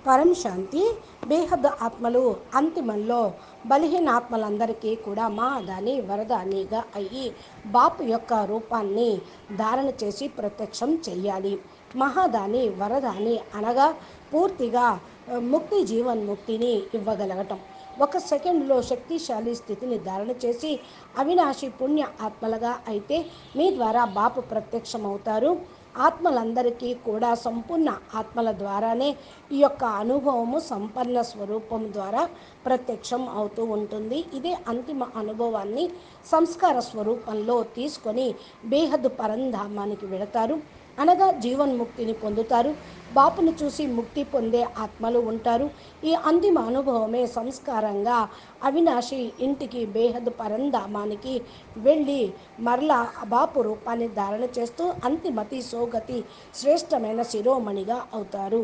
పరం శాంతి బేహద్ ఆత్మలు అంతిమంలో బలహీనాత్మలందరికీ కూడా మహాదాని వరదానిగా అయ్యి బాపు యొక్క రూపాన్ని ధారణ చేసి ప్రత్యక్షం చెయ్యాలి. మహాదాని వరదాని అనగా పూర్తిగా ముక్తి జీవన్ముక్తిని ఇవ్వగలగటం. ఒక సెకండ్లో శక్తిశాలి స్థితిని ధారణ చేసి అవినాశి పుణ్య ఆత్మలుగా అయితే మీ ద్వారా బాపు ప్రత్యక్షమవుతారు. ఆత్మలందరికీ కూడా సంపూర్ణ ఆత్మల ద్వారానే ఈ యొక్క అనుభవము సంపన్న స్వరూపం ద్వారా ప్రత్యక్షం అవుతూ ఉంటుంది. ఇదే అంతిమ అనుభవాన్ని సంస్కార స్వరూపంలో తీసుకొని బేహద్దు పరంధామానికి వెళతారు, అనగా జీవన్ముక్తిని పొందుతారు. బాపును చూసి ముక్తి పొందే ఆత్మలు ఉంటారు. ఈ అంతిమ అనుభవమే సంస్కారంగా అవినాశి ఇంటికి బేహద్ పరంధామానికి వెళ్ళి మరలా బాపు రూపాన్ని ధారణ చేస్తూ అంతిమతి సోగతి శ్రేష్టమైన శిరోమణిగా అవుతారు.